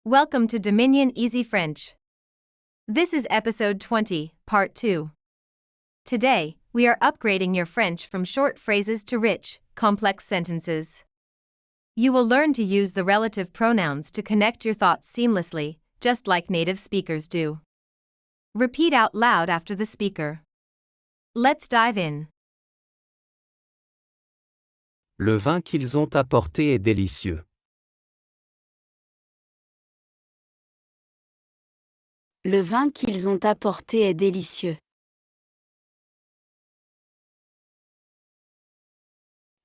Welcome to Dominion Easy French. This is episode 20, part 2. Today, we are upgrading your French from short phrases to rich, complex sentences. You will learn to use the relative pronouns to connect your thoughts seamlessly, just like native speakers do. Repeat out loud after the speaker. Let's dive in. Le vin qu'ils ont apporté est délicieux. Le vin qu'ils ont apporté est délicieux.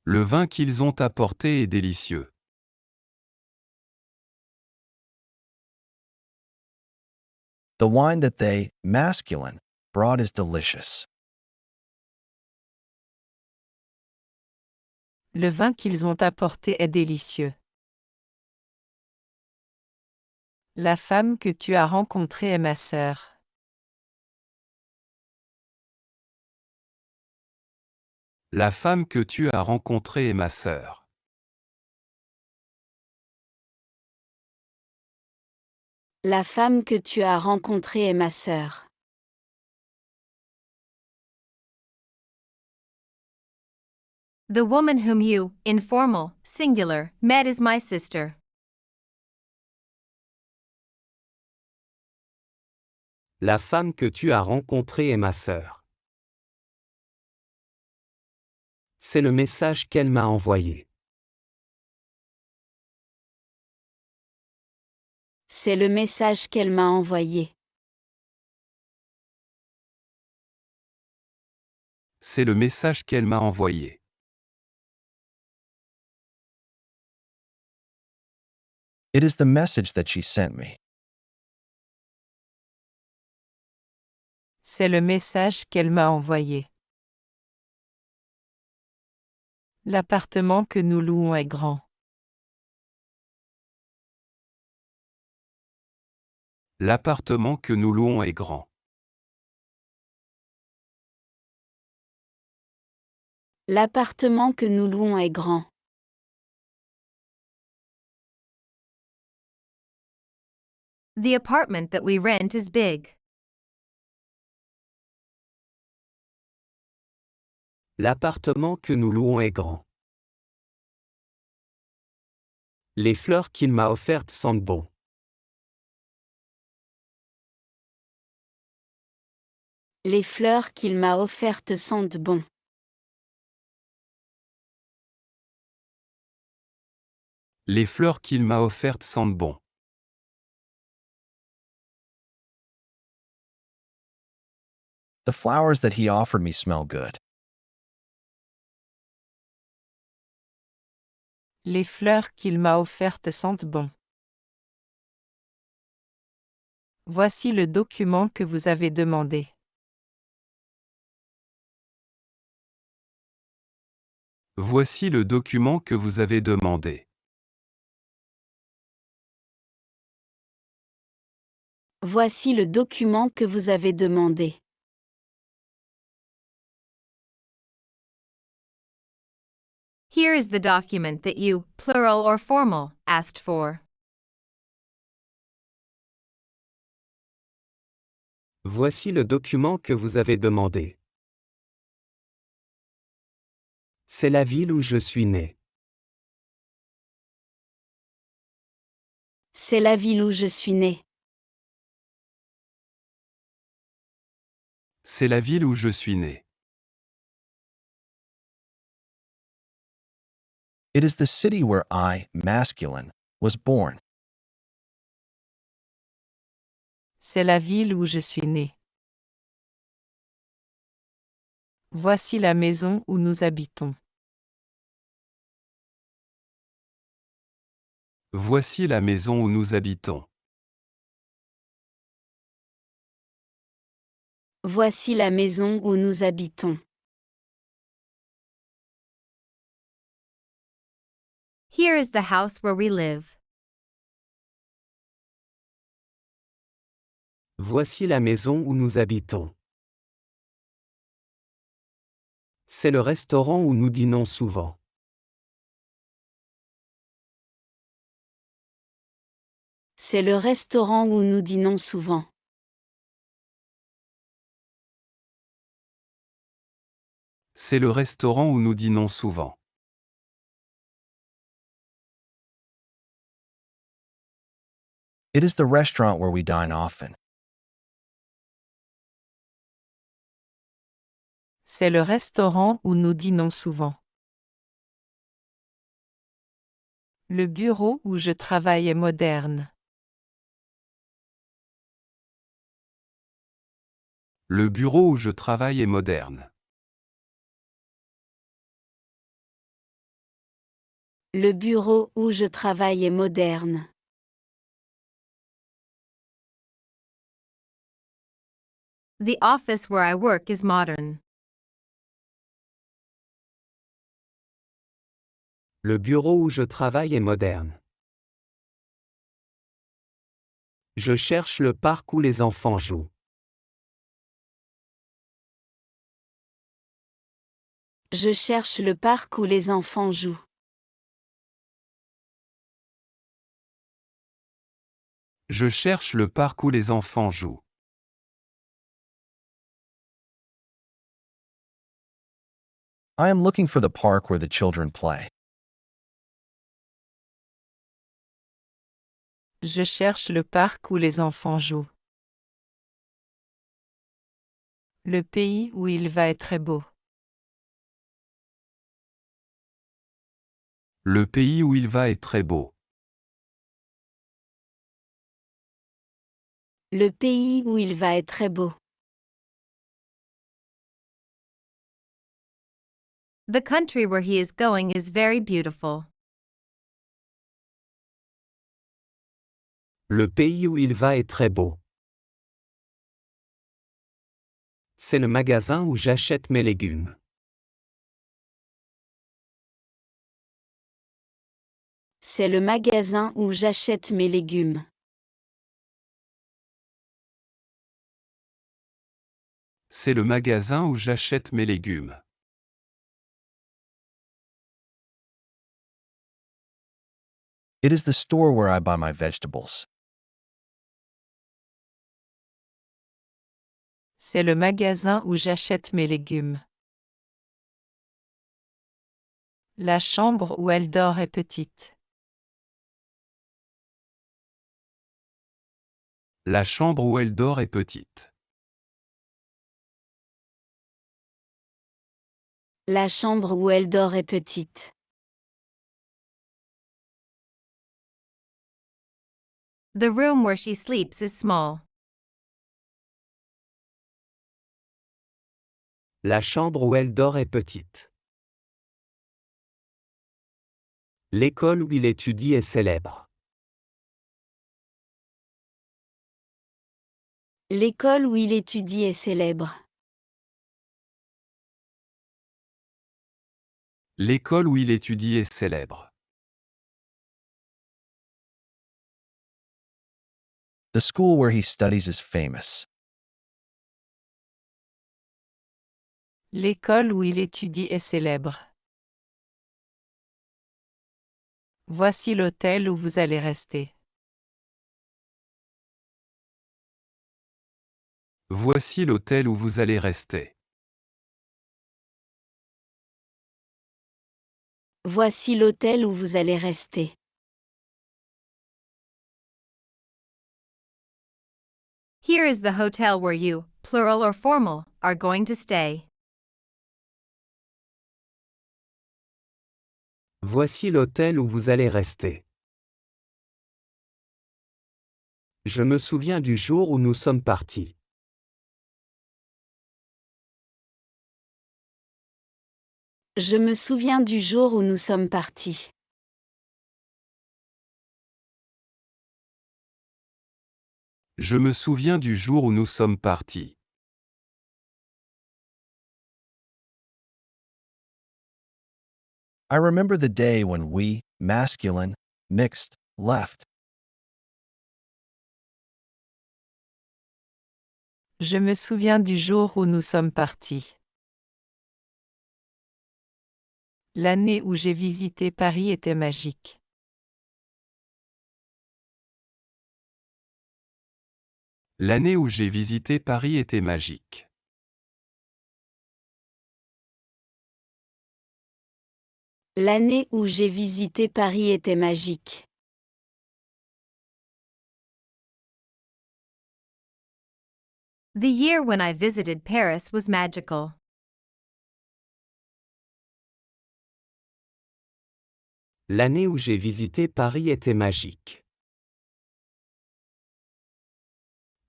Le vin qu'ils ont apporté est délicieux. The wine that they, masculine, brought is delicious. Le vin qu'ils ont apporté est délicieux. La femme que tu as rencontrée est ma sœur. La femme que tu as rencontrée est ma sœur. La femme que tu as rencontrée est ma sœur. The woman whom you, informal, singular, met is my sister. La femme que tu as rencontrée est ma sœur. C'est le message qu'elle m'a envoyé. C'est le message qu'elle m'a envoyé. C'est le message qu'elle m'a envoyé. It is the message that she sent me. C'est le message qu'elle m'a envoyé. L'appartement que nous louons est grand. L'appartement que nous louons est grand. L'appartement que nous louons est grand. The apartment that we rent is big. L'appartement que nous louons est grand. Les fleurs qu'il m'a offertes sentent bon. Les fleurs qu'il m'a offertes sentent bon. Les fleurs qu'il m'a offertes sentent bon. The flowers that he offered me smell good. Les fleurs qu'il m'a offertes sentent bon. Voici le document que vous avez demandé. Voici le document que vous avez demandé. Voici le document que vous avez demandé. Here is the document that you, plural or formal, asked for. Voici le document que vous avez demandé. C'est la ville où je suis né. C'est la ville où je suis né. C'est la ville où je suis né. It is the city where I, masculine, was born. C'est la ville où je suis né. Voici la maison où nous habitons. Voici la maison où nous habitons. Voici la maison où nous habitons. Here is the house where we live. Voici la maison où nous habitons. C'est le restaurant où nous dînons souvent. C'est le restaurant où nous dînons souvent. C'est le restaurant où nous dînons souvent. It is the restaurant where we dine often. C'est le restaurant où nous dînons souvent. Le bureau où je travaille est moderne. Le bureau où je travaille est moderne. Le bureau où je travaille est moderne. The office where I work is modern. Le bureau où je travaille est moderne. Je cherche le parc où les enfants jouent. Je cherche le parc où les enfants jouent. Je cherche le parc où les enfants jouent. I am looking for the park where the children play. Je cherche le parc où les enfants jouent. Le pays où il va est très beau. Le pays où il va est très beau. Le pays où il va est très beau. The country where he is going is very beautiful. Le pays où il va est très beau. C'est le magasin où j'achète mes légumes. C'est le magasin où j'achète mes légumes. C'est le magasin où j'achète mes légumes. It is the store where I buy my vegetables. C'est le magasin où j'achète mes légumes. La chambre où elle dort est petite. La chambre où elle dort est petite. La chambre où elle dort est petite. The room where she sleeps is small. La chambre où elle dort est petite. L'école où il étudie est célèbre. L'école où il étudie est célèbre. L'école où il étudie est célèbre. The school where he studies is famous. L'école où il étudie est célèbre. Voici l'hôtel où vous allez rester. Voici l'hôtel où vous allez rester. Voici l'hôtel où vous allez rester. Here is the hotel where you, plural or formal, are going to stay. Voici l'hôtel où vous allez rester. Je me souviens du jour où nous sommes partis. Je me souviens du jour où nous sommes partis. Je me souviens du jour où nous sommes partis. I remember the day when we, masculine, mixed, left. Je me souviens du jour où nous sommes partis. L'année où j'ai visité Paris était magique. L'année où j'ai visité Paris était magique. L'année où j'ai visité Paris était magique. The year when I visited Paris was magical. L'année où j'ai visité Paris était magique.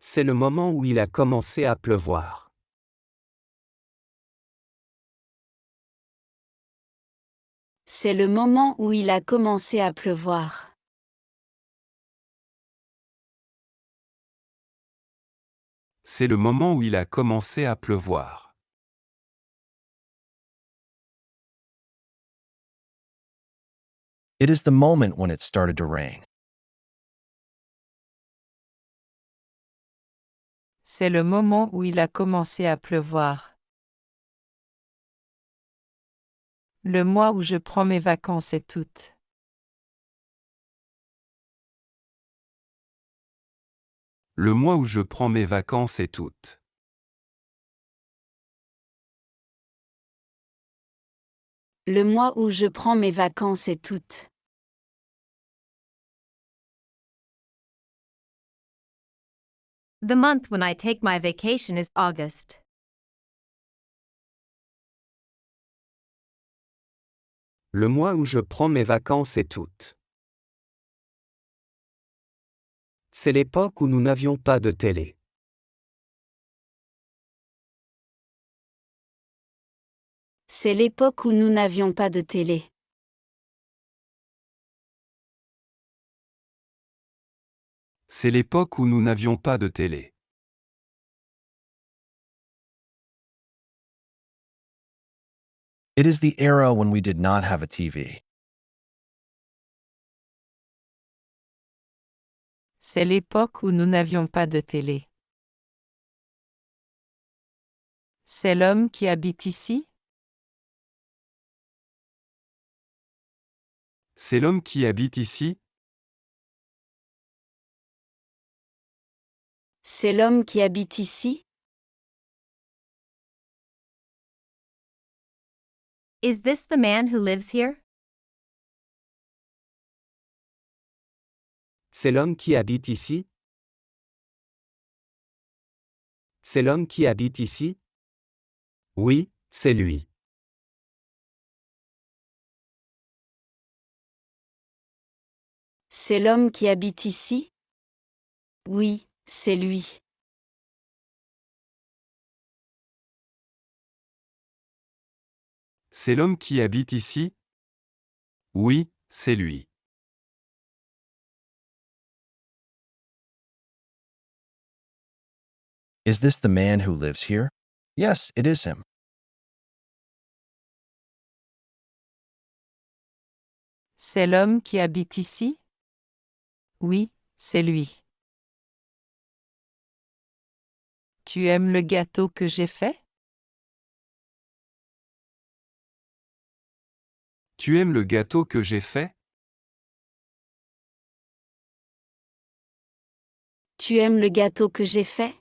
C'est le moment où il a commencé à pleuvoir. C'est le moment où il a commencé à pleuvoir. C'est le moment où il a commencé à pleuvoir. It is the moment when it started to rain. C'est le moment où il a commencé à pleuvoir. Le mois où je prends mes vacances est août. Le mois où je prends mes vacances est août. Le mois où je prends mes vacances est août. The month when I take my vacation is August. Le mois où je prends mes vacances est août. C'est l'époque où nous n'avions pas de télé. C'est l'époque où nous n'avions pas de télé. C'est l'époque où nous n'avions pas de télé. It is the era when we did not have a TV. C'est l'époque où nous n'avions pas de télé. C'est l'homme qui habite ici? C'est l'homme qui habite ici? C'est l'homme qui habite ici? Is this the man who lives here? C'est l'homme qui habite ici? C'est l'homme qui habite ici? Oui, c'est lui. C'est l'homme qui habite ici? Oui, c'est lui. C'est l'homme qui habite ici? Oui, c'est lui. Is this the man who lives here? Yes, it is him. C'est l'homme qui habite ici? Oui, c'est lui. Tu aimes le gâteau que j'ai fait? Tu aimes le gâteau que j'ai fait? Tu aimes le gâteau que j'ai fait?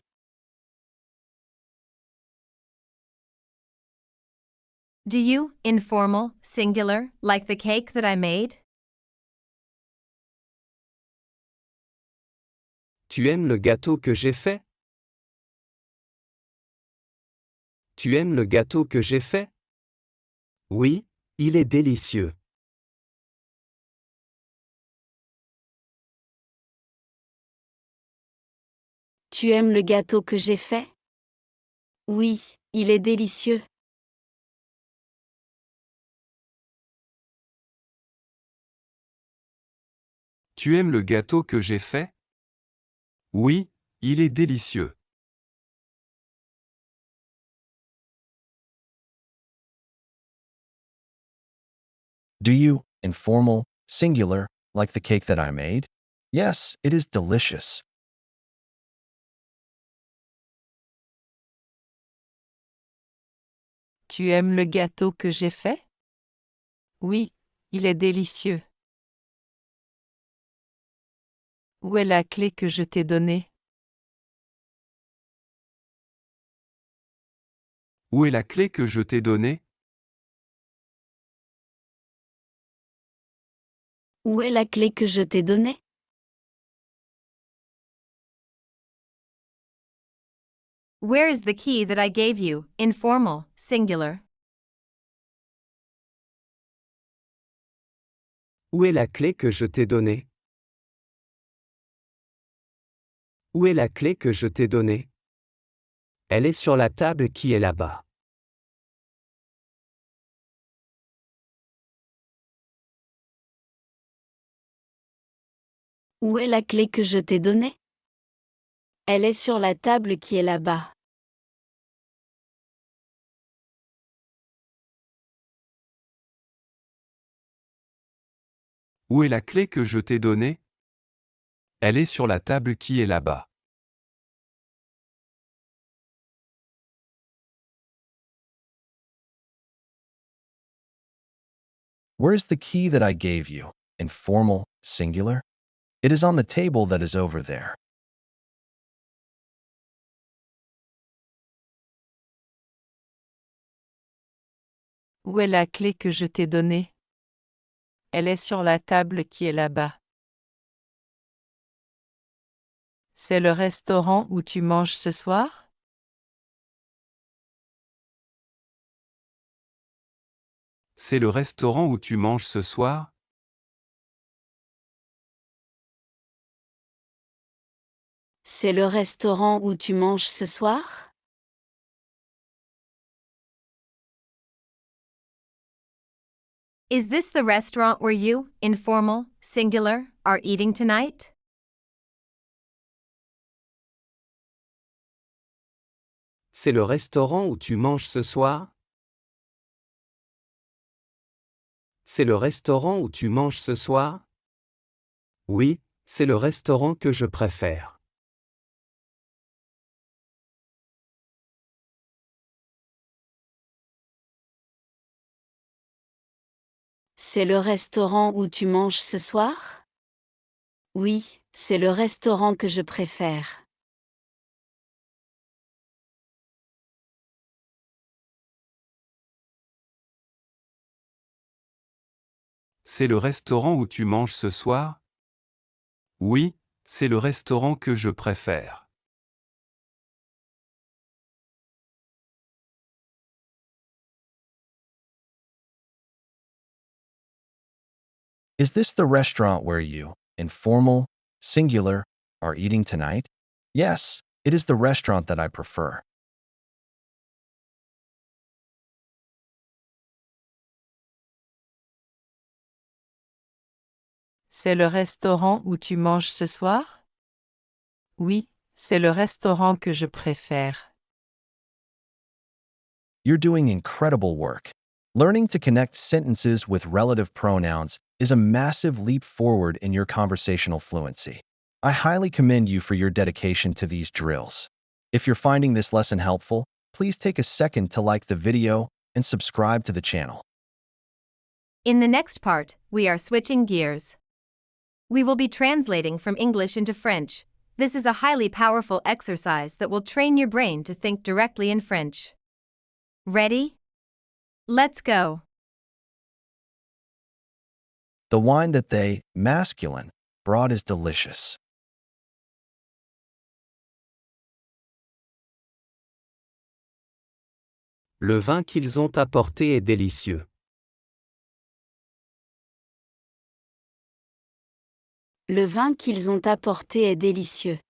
Do you, informal, singular, like the cake that I made? Tu aimes le gâteau que j'ai fait? Tu aimes le gâteau que j'ai fait? Oui, il est délicieux. Tu aimes le gâteau que j'ai fait? Oui, il est délicieux. Tu aimes le gâteau que j'ai fait? Oui, il est délicieux. Do you, informal, singular, like the cake that I made? Yes, it is delicious. Tu aimes le gâteau que j'ai fait? Oui, il est délicieux. Où est la clé que je t'ai donnée? Où est la clé que je t'ai donnée? Où est la clé que je t'ai donnée? Where is the key that I gave you? Informal, singular. Où est la clé que je t'ai donnée? Où est la clé que je t'ai donnée? Elle est sur la table qui est là-bas. Où est la clé que je t'ai donnée? Elle est sur la table qui est là-bas. Où est la clé que je t'ai donnée? Elle est sur la table qui est là-bas. Where's the key that I gave you? Informal, singular. It is on the table that is over there. Où est la clé que je t'ai donnée? Elle est sur la table qui est là-bas. C'est le restaurant où tu manges ce soir? C'est le restaurant où tu manges ce soir? C'est le restaurant où tu manges ce soir? Is this the restaurant where you, informal, singular, are eating tonight? C'est le restaurant où tu manges ce soir? C'est le restaurant où tu manges ce soir? Oui, c'est le restaurant que je préfère. C'est le restaurant où tu manges ce soir? Oui, c'est le restaurant que je préfère. C'est le restaurant où tu manges ce soir? Oui, c'est le restaurant que je préfère. Is this the restaurant where you, informal, singular, are eating tonight? Yes, it is the restaurant that I prefer. C'est le restaurant où tu manges ce soir? Oui, c'est le restaurant que je préfère. You're doing incredible work. Learning to connect sentences with relative pronouns is a massive leap forward in your conversational fluency. I highly commend you for your dedication to these drills. If you're finding this lesson helpful, please take a second to like the video and subscribe to the channel. In the next part, we are switching gears. We will be translating from English into French. This is a highly powerful exercise that will train your brain to think directly in French. Ready? Let's go. The wine that they, masculine, brought is delicious. Le vin qu'ils ont apporté est délicieux. Le vin qu'ils ont apporté est délicieux.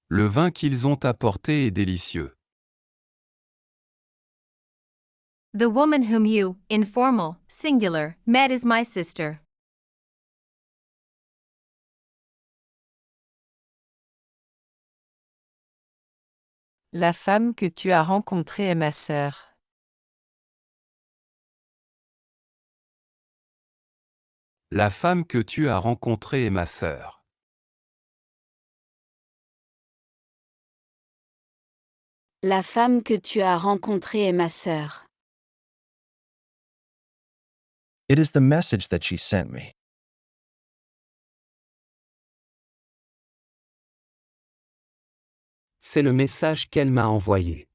Le vin qu'ils ont apporté est délicieux. The woman whom you, informal, singular, met is my sister. La femme que tu as rencontrée est ma sœur. La femme que tu as rencontrée est ma sœur. La femme que tu as rencontrée est ma sœur. It is the message that she sent me. C'est le message qu'elle m'a envoyé.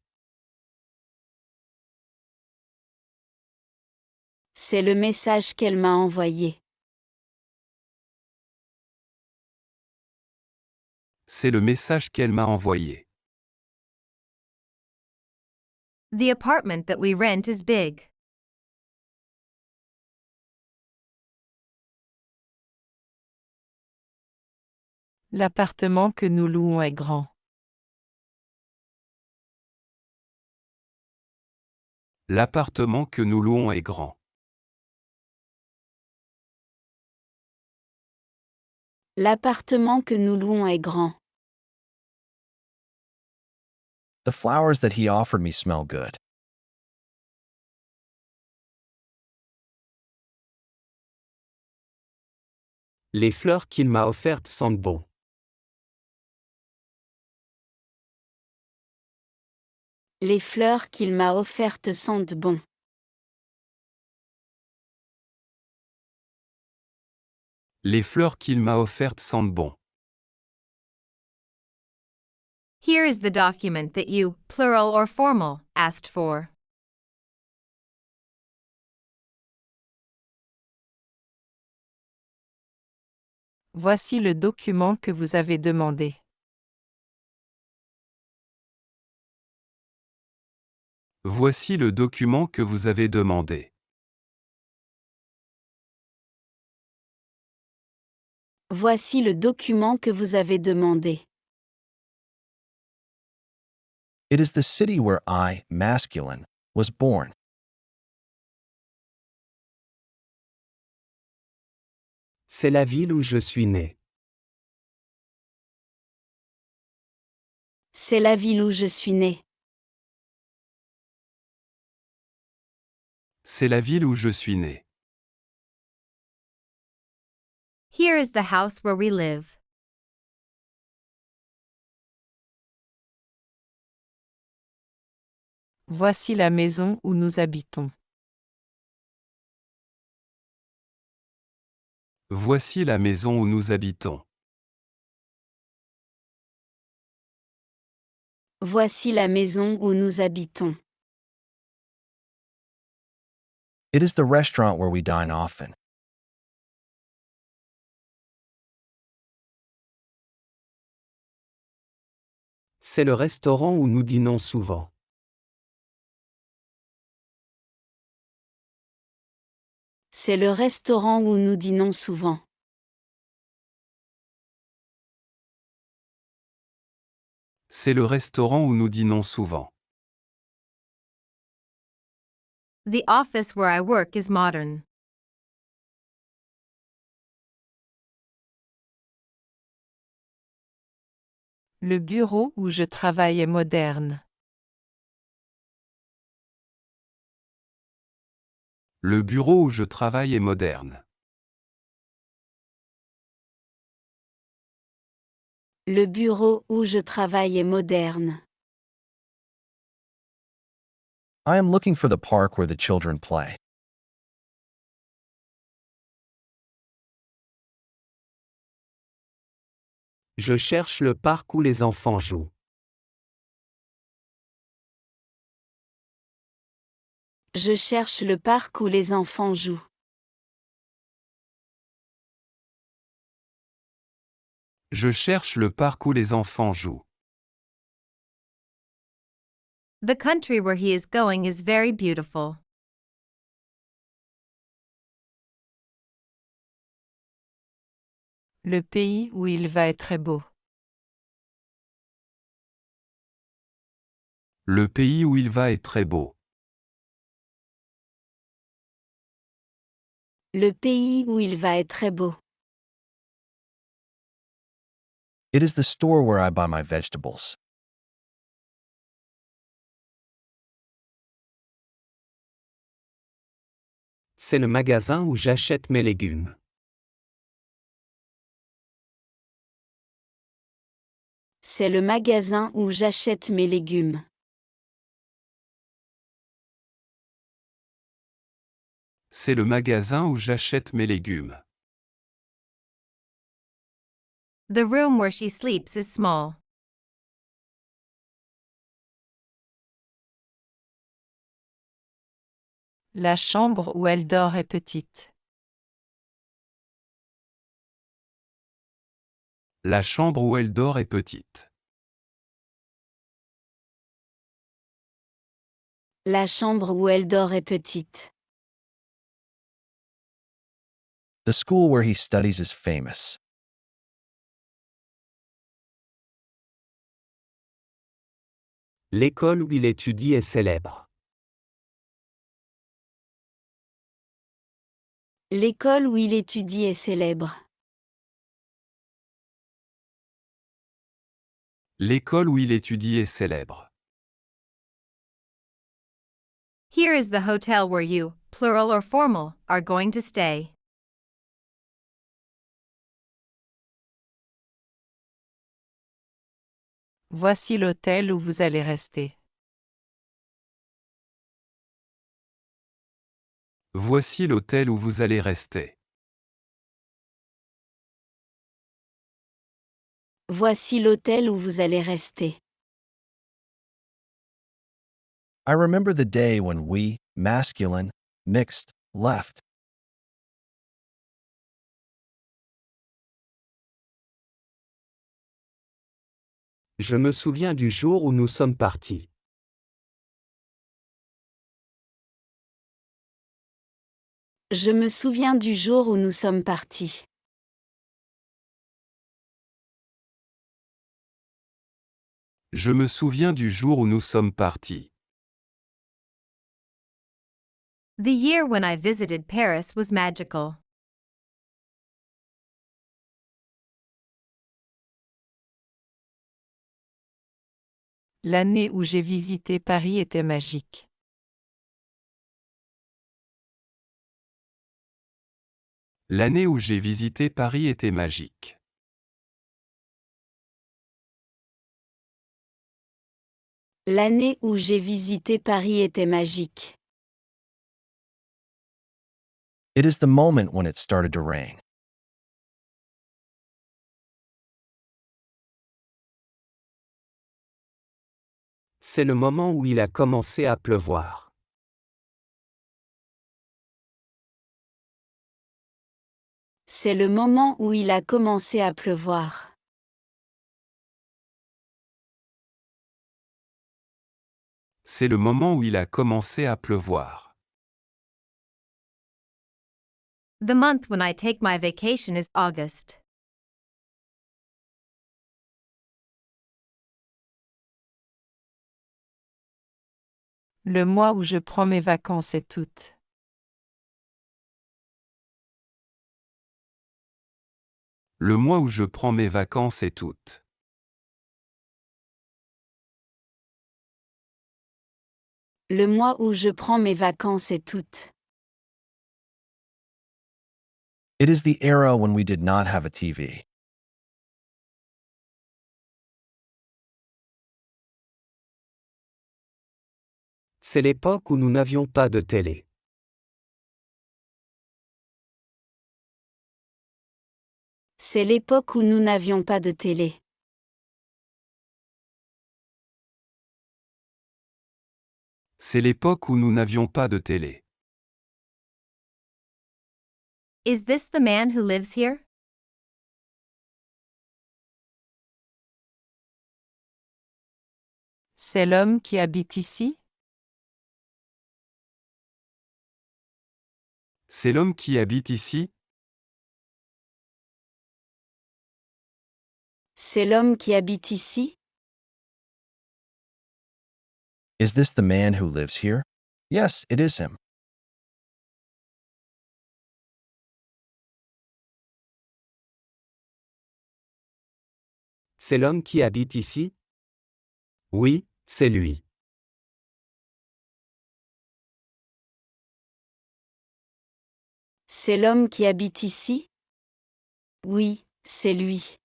C'est le message qu'elle m'a envoyé. C'est le message qu'elle m'a envoyé. The apartment that we rent is big. L'appartement que nous louons est grand. L'appartement que nous louons est grand. L'appartement que nous louons est grand. The flowers that he offered me smell good. Les fleurs qu'il m'a offertes sentent bon. Les fleurs qu'il m'a offertes sentent bon. Les fleurs qu'il m'a offertes sentent bon. Here is the document that you, plural or formal, asked for. Voici le document que vous avez demandé. Voici le document que vous avez demandé. Voici le document que vous avez demandé. It is the city where I, masculine, was born. C'est la ville où je suis né. C'est la ville où je suis né. C'est la ville où je suis né. Here is the house where we live. Voici la maison où nous habitons. Voici la maison où nous habitons. Voici la maison où nous habitons. It is the restaurant where we dine often. C'est le restaurant où nous dînons souvent. C'est le restaurant où nous dînons souvent. C'est le restaurant où nous dînons souvent. The office where I work is modern. Le bureau où je travaille est moderne. Le bureau où je travaille est moderne. Le bureau où je travaille est moderne. I am looking for the park where the children play. Je cherche le parc où les enfants jouent. Je cherche le parc où les enfants jouent. Je cherche le parc où les enfants jouent. The country where he is going is very beautiful. Le pays où il va est très beau. Le pays où il va est très beau. Le pays où il va est très beau. It is the store where I buy my vegetables. C'est le magasin où j'achète mes légumes. C'est le magasin où j'achète mes légumes. C'est le magasin où j'achète mes légumes. The room where she sleeps is small. La chambre où elle dort est petite. La chambre où elle dort est petite. La chambre où elle dort est petite. The school where he studies is famous. L'école où il étudie est célèbre. L'école où il étudie est célèbre. L'école où il étudie est célèbre. Here is the hotel where you, plural or formal, are going to stay. Voici l'hôtel où vous allez rester. Voici l'hôtel où vous allez rester. Voici l'hôtel où vous allez rester. I remember the day when we, masculine, mixed, left. Je me souviens du jour où nous sommes partis. Je me souviens du jour où nous sommes partis. Je me souviens du jour où nous sommes partis. The year when I visited Paris was magical. L'année où j'ai visité Paris était magique. L'année où j'ai visité Paris était magique. L'année où j'ai visité Paris était magique. It is the moment when it started to rain. C'est le moment où il a commencé à pleuvoir. C'est le moment où il a commencé à pleuvoir. C'est le moment où il a commencé à pleuvoir. The month when I take my vacation is August. Le mois où je prends mes vacances est août. Le mois où je prends mes vacances est août. Le mois où je prends mes vacances est août. It is the era when we did not have a TV. C'est l'époque où nous n'avions pas de télé. C'est l'époque où nous n'avions pas de télé. C'est l'époque où nous n'avions pas de télé. Is this the man who lives here? C'est l'homme qui habite ici? C'est l'homme qui habite ici? C'est l'homme qui habite ici? Is this the man who lives here? Yes, it is him. C'est l'homme qui habite ici? Oui, c'est lui. C'est l'homme qui habite ici? Oui, c'est lui.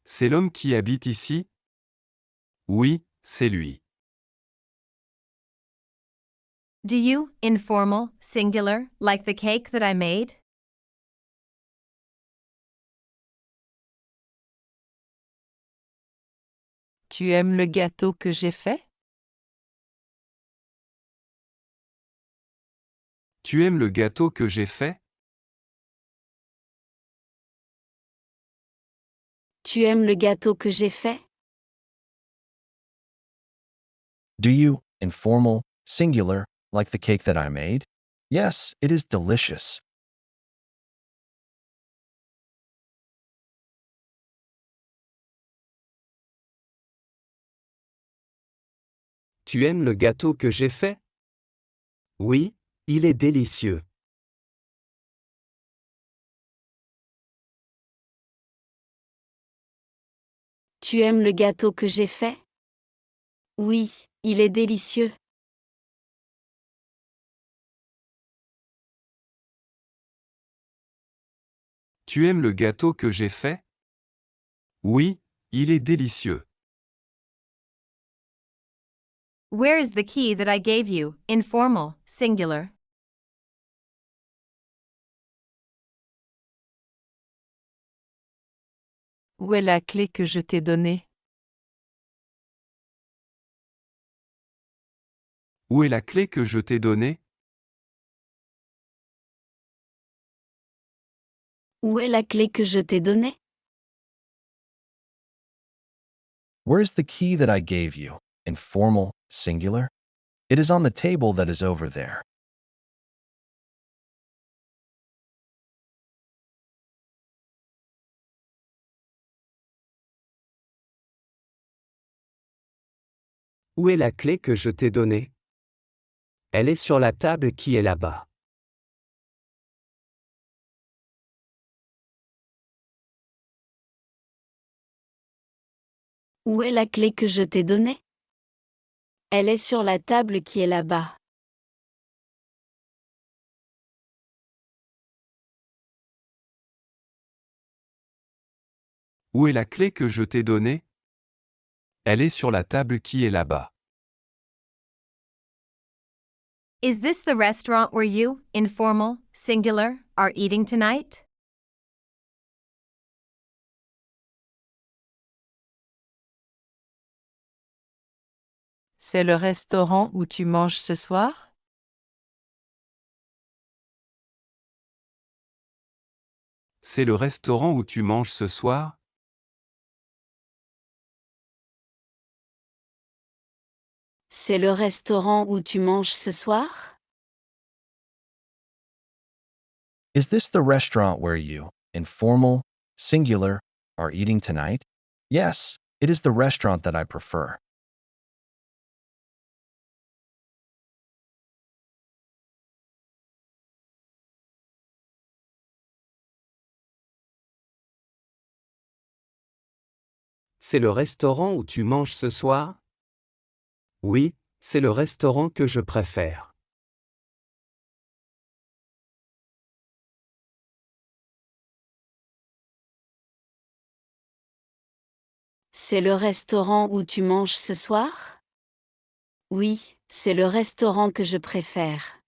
C'est l'homme qui habite ici? Oui, c'est lui. Do you, informal, singular, like the cake that I made? Tu aimes le gâteau que j'ai fait? Tu aimes le gâteau que j'ai fait? Tu aimes le gâteau que j'ai fait? Do you, informal, singular, like the cake that I made? Yes, it is delicious. Tu aimes le gâteau que j'ai fait? Oui, il est délicieux. Tu aimes le gâteau que j'ai fait? Oui, il est délicieux. Tu aimes le gâteau que j'ai fait? Oui, il est délicieux. Where is the key that I gave you? Informal, singular. Où est la clé que je t'ai donnée? Où est la clé que je t'ai donnée? Où est la clé que je t'ai donnée? Where's the key that I gave you? Informal, singular? It is on the table that is over there. Où est la clé que je t'ai donnée? Elle est sur la table qui est là-bas. Où est la clé que je t'ai donnée? Elle est sur la table qui est là-bas. Où est la clé que je t'ai donnée? Elle est sur la table qui est là-bas. Is this the restaurant where you, informal, singular, are eating tonight? C'est le restaurant où tu manges ce soir? C'est le restaurant où tu manges ce soir? C'est le restaurant où tu manges ce soir? Is this the restaurant where you, informal, singular, are eating tonight? Yes, it is the restaurant that I prefer. C'est le restaurant où tu manges ce soir? Oui, c'est le restaurant que je préfère. C'est le restaurant où tu manges ce soir? Oui, c'est le restaurant que je préfère.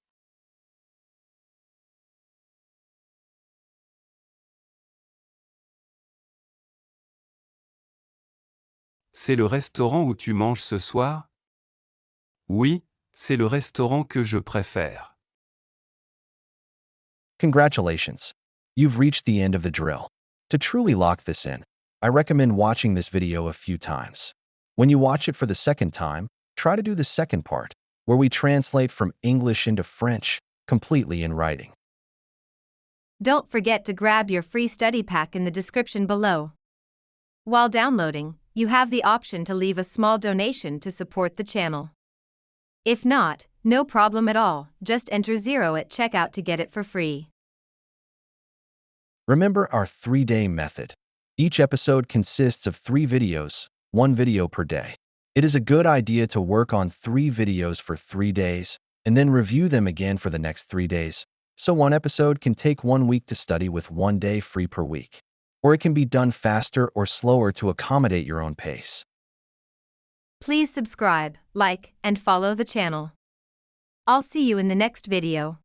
C'est le restaurant où tu manges ce soir? Oui, c'est le restaurant que je préfère. Congratulations! You've reached the end of the drill. To truly lock this in, I recommend watching this video a few times. When you watch it for the second time, try to do the second part, where we translate from English into French, completely in writing. Don't forget to grab your free study pack in the description below. While downloading, you have the option to leave a small donation to support the channel. If not, no problem at all, just enter 0 at checkout to get it for free. Remember our 3-day method. Each episode consists of 3 videos, 1 video per day. It is a good idea to work on 3 videos for 3 days, and then review them again for the next 3 days, so one episode can take 1 week to study with 1 day free per week. Or it can be done faster or slower to accommodate your own pace. Please subscribe, like, and follow the channel. I'll see you in the next video.